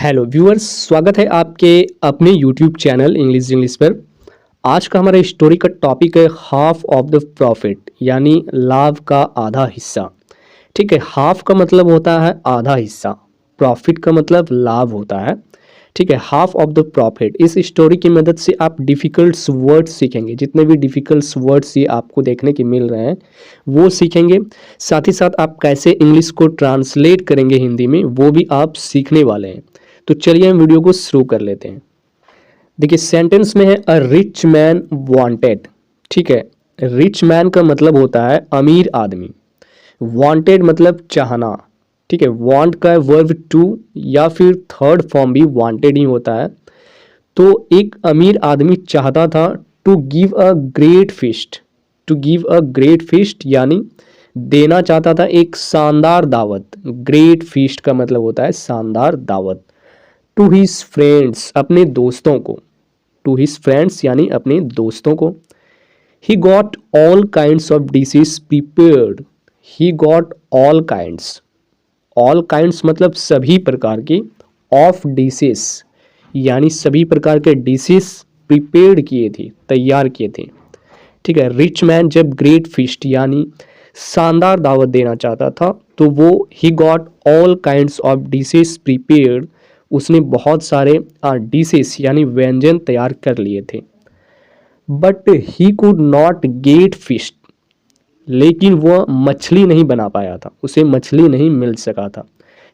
Hello viewers, स्वागत है आपके अपने यूट्यूब चैनल इंग्लिश पर। आज का हमारा स्टोरी का टॉपिक है हाफ ऑफ द प्रॉफिट, यानी लाभ का आधा हिस्सा। ठीक है, हाफ का मतलब होता है आधा हिस्सा, प्रॉफिट का मतलब लाभ होता है। ठीक है, हाफ ऑफ द प्रॉफिट। इस स्टोरी की मदद से आप डिफ़िकल्ट वर्ड्स सीखेंगे, जितने भी डिफ़िकल्ट वर्ड्स ये आपको देखने के मिल रहे हैं वो सीखेंगे। साथ ही साथ आप कैसे इंग्लिश को ट्रांसलेट करेंगे हिंदी में वो भी आप सीखने वाले हैं। तो चलिए हम वीडियो को शुरू कर लेते हैं। देखिए सेंटेंस में है अ रिच मैन वांटेड। ठीक है, रिच मैन का मतलब होता है अमीर आदमी, वांटेड मतलब चाहना। ठीक है, वांट का वर्ब टू या फिर थर्ड फॉर्म भी वांटेड ही होता है। तो एक अमीर आदमी चाहता था to give a great feast. To give a great feast यानी देना चाहता था एक शानदार दावत। ग्रेट फीस्ट का मतलब होता है शानदार दावत। टू हिज फ्रेंड्स, अपने दोस्तों को। टू हिज फ्रेंड्स यानी अपने दोस्तों को। He got all kinds of dishes prepared. He got all kinds, all kinds मतलब सभी प्रकार की, ऑफ डिशेस यानी सभी प्रकार के डिशेस प्रिपेयर्ड किए थे, तैयार किए थे। ठीक है, रिच मैन जब ग्रेट फीस्ट यानी शानदार दावत देना चाहता था तो वो he got all kinds of dishes prepared, उसने बहुत सारे डिशेस यानी व्यंजन तैयार कर लिए थे। But he could not gate fish, लेकिन वह मछली नहीं बना पाया था, उसे मछली नहीं मिल सका था।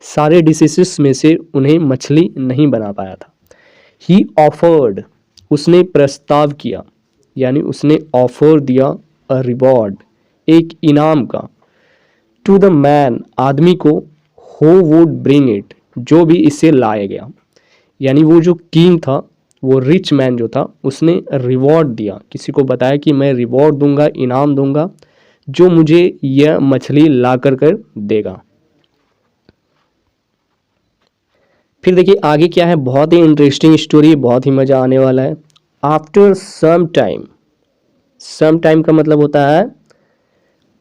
सारे डिशेस में से उन्हें मछली नहीं बना पाया था। ही ऑफर्ड, उसने प्रस्ताव किया यानी उसने ऑफर दिया अ रिवॉर्ड, एक इनाम का। टू द मैन, आदमी को, हु वुड ब्रिंग इट, जो भी इसे लाया गया। यानी वो जो किंग था, वो रिच मैन जो था, उसने रिवॉर्ड दिया, किसी को बताया कि मैं रिवॉर्ड दूंगा, इनाम दूंगा जो मुझे यह मछली ला कर देगा। फिर देखिए आगे क्या है, बहुत ही इंटरेस्टिंग स्टोरी, बहुत ही मज़ा आने वाला है। After some time, some time का मतलब होता है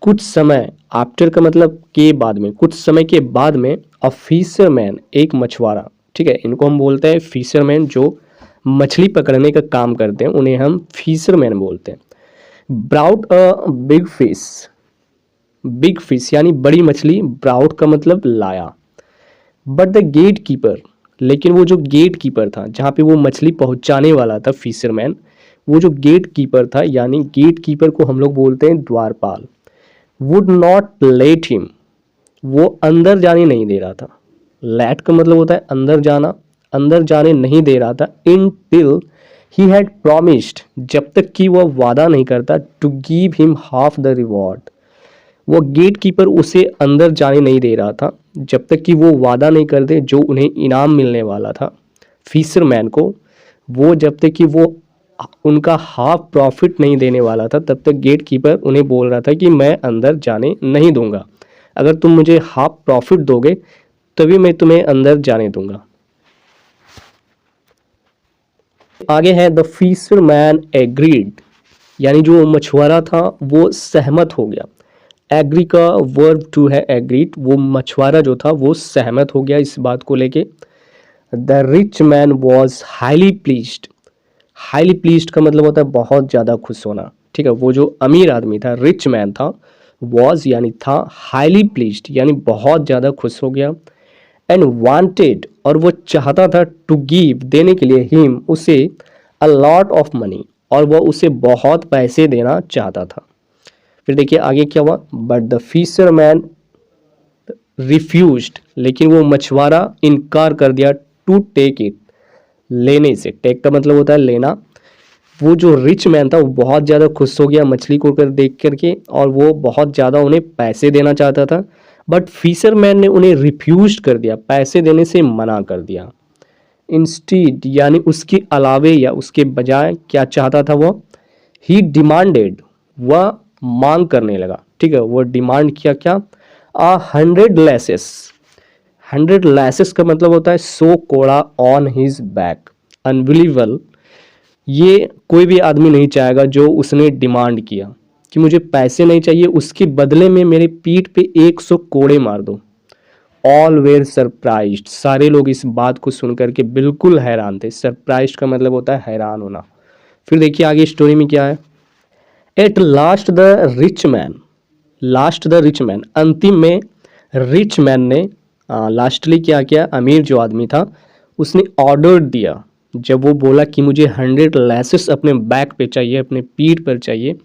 कुछ समय। आफ्टर का मतलब के बाद में, कुछ समय के बाद में। अ फिशरमैन, एक मछुआरा। ठीक है, इनको हम बोलते हैं फिशरमैन, जो मछली पकड़ने का काम करते हैं उन्हें हम फिशरमैन बोलते हैं। Brought a big fish, big fish यानी बड़ी मछली, ब्राउट का मतलब लाया। बट द गेट कीपर, लेकिन वो जो गेट कीपर था, जहाँ पे वो मछली पहुँचाने वाला था फिशरमैन, वो जो गेट कीपर था, यानी गेट कीपर को हम लोग बोलते हैं द्वारपाल, वुड नॉट लेट हिम, वो अंदर जाने नहीं दे रहा था। लेट का मतलब होता है अंदर जाना, अंदर जाने नहीं दे रहा था। Until he had promised, जब तक कि वह वादा नहीं करता, to give him half the reward, वो गेट कीपर उसे अंदर जाने नहीं दे रहा था जब तक कि वो वादा नहीं कर दे जो उन्हें इनाम मिलने वाला था फिशरमैन को। वो जब तक कि वो उनका हाफ प्रॉफिट नहीं देने वाला था तब तक गेट कीपर उन्हें बोल रहा था कि मैं अंदर जाने नहीं दूंगा, अगर तुम मुझे हाफ प्रॉफिट दोगे तभी मैं तुम्हें अंदर जाने दूंगा। आगे है द फिशरमैन एग्रीड, यानी जो मछुआरा था वो सहमत हो गया। एग्री का वर्ब टू है एग्रीड, वो मछुआरा जो था वो सहमत हो गया इस बात को लेके। The rich man was highly pleased, highly pleased का मतलब होता है बहुत ज़्यादा खुश होना। ठीक है, वो जो अमीर आदमी था, रिच मैन था, वॉज यानी था, हाईली प्लीज्ड यानी बहुत ज़्यादा खुश हो गया। एंड वांटेड, और वो चाहता था, टू गिव देने के लिए, हिम उसे, अ लॉट ऑफ मनी, और वह उसे बहुत पैसे देना चाहता था। फिर देखिए आगे क्या हुआ, बट द फिशरमैन रिफ्यूज्ड, लेकिन वो मछुआरा इनकार कर दिया, टू टेक इट, लेने से। टेक का मतलब होता है लेना। वो जो रिच मैन था वो बहुत ज़्यादा खुश हो गया मछली को कर देख करके, और वो बहुत ज़्यादा उन्हें पैसे देना चाहता था। बट फिशरमैन ने उन्हें रिफ्यूज कर दिया, पैसे देने से मना कर दिया। इंस्टीड यानी उसके अलावे या उसके बजाय क्या चाहता था वो, ही डिमांडेड, वह मांग करने लगा। ठीक है, वो डिमांड किया क्या, 100 लैसेस। 100 लैसेस का मतलब होता है 100 कोड़ा ऑन हिज बैक। अनबिलीवेबल, ये कोई भी आदमी नहीं चाहेगा जो उसने डिमांड किया कि मुझे पैसे नहीं चाहिए, उसके बदले में मेरे पीठ पे 100 कोड़े मार दो। ऑल वेर सरप्राइज्ड, सारे लोग इस बात को सुनकर के बिल्कुल हैरान थे। सरप्राइज्ड का मतलब होता है हैरान होना। फिर देखिए आगे स्टोरी में क्या है। At last the rich man, last the rich man, अंतिम में रिच मैन ने लास्टली क्या किया, अमीर जो आदमी था उसने ऑर्डर दिया। जब वो बोला कि मुझे 100 लैसेस अपने बैक पे चाहिए, अपने पीठ पर चाहिए,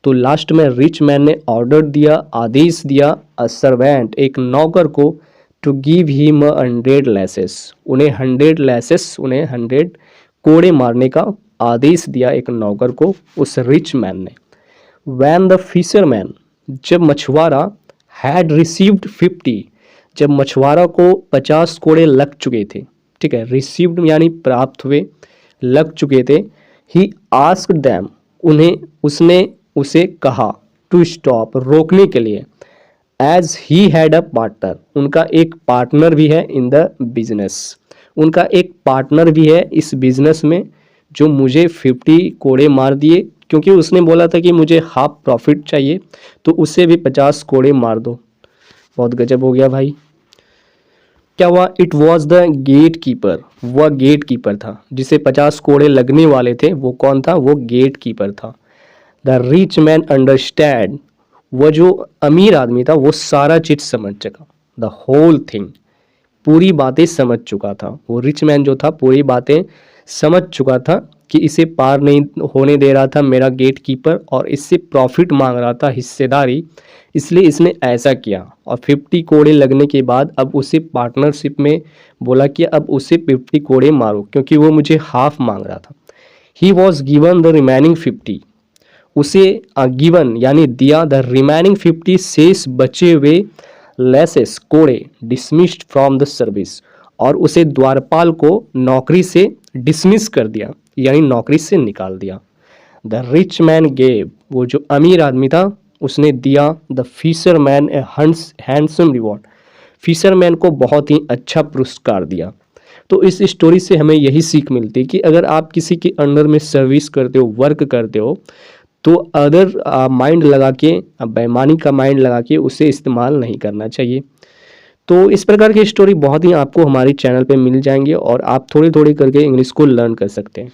तो लास्ट में रिच मैन ने ऑर्डर दिया, आदेश दिया, अ सर्वेंट, एक नौकर को, टू गिव हिम 100 लैसेस, उन्हें 100 लैसेस, उन्हें 100 कोड़े मारने का आदेश दिया एक नौकर को, उस रिच मैन ने। वैन द फिशरमैन, जब मछुआरा, हैड रिसीव्ड 50, जब मछुआरा को 50 कोड़े लग चुके थे, ठीक है, रिसीव्ड यानी प्राप्त हुए, लग चुके थे, ही आस्क्ड दैम, उन्हें, उसने उसे कहा, टू स्टॉप, रोकने के लिए, as he had a partner, उनका एक पार्टनर भी है इन द बिजनेस, उनका एक पार्टनर भी है इस बिजनेस में, जो मुझे 50 कोड़े मार दिए, क्योंकि उसने बोला था कि मुझे हाफ प्रॉफिट चाहिए, तो उसे भी 50 कोड़े मार दो। बहुत गजब हो गया भाई। क्या हुआ, it was the gate keeper, वह गेट कीपर था जिसे 50 कोड़े लगने वाले थे, वो कौन था, वो गेट कीपर था। द रिच मैन अंडरस्टैंड, वह जो अमीर आदमी था वो सारा चीज समझ चुका, द होल थिंग, पूरी बातें समझ चुका था। वो रिच मैन जो था पूरी बातें समझ चुका था कि इसे पार नहीं होने दे रहा था मेरा गेट कीपर, और इससे प्रॉफिट मांग रहा था, हिस्सेदारी, इसलिए इसने ऐसा किया। और 50 कोड़े लगने के बाद अब उसे पार्टनरशिप में बोला कि अब उसे 50 कोड़े मारो, क्योंकि वो मुझे हाफ मांग रहा था। He was given the remaining 50, उसे गिवन यानी दिया, द रिमेनिंग 50 शेष बचे हुए लेसेस कोड़े, डिसमिस्ड फ्रॉम द सर्विस, और उसे द्वारपाल को नौकरी से डिसमिस कर दिया, यानी नौकरी से निकाल दिया। द रिच मैन गेव, वो जो अमीर आदमी था उसने दिया, the fisherman A handsome reward, fisherman को बहुत ही अच्छा पुरस्कार दिया। तो इस स्टोरी से हमें यही सीख मिलती है कि अगर आप किसी के अंडर में सर्विस करते हो, वर्क करते हो, तो अदर माइंड लगा के, बेईमानी का माइंड लगा के उसे इस्तेमाल नहीं करना चाहिए। तो इस प्रकार की स्टोरी बहुत ही आपको हमारे चैनल पे मिल जाएंगे और आप थोड़ी थोड़ी करके इंग्लिश को लर्न कर सकते हैं।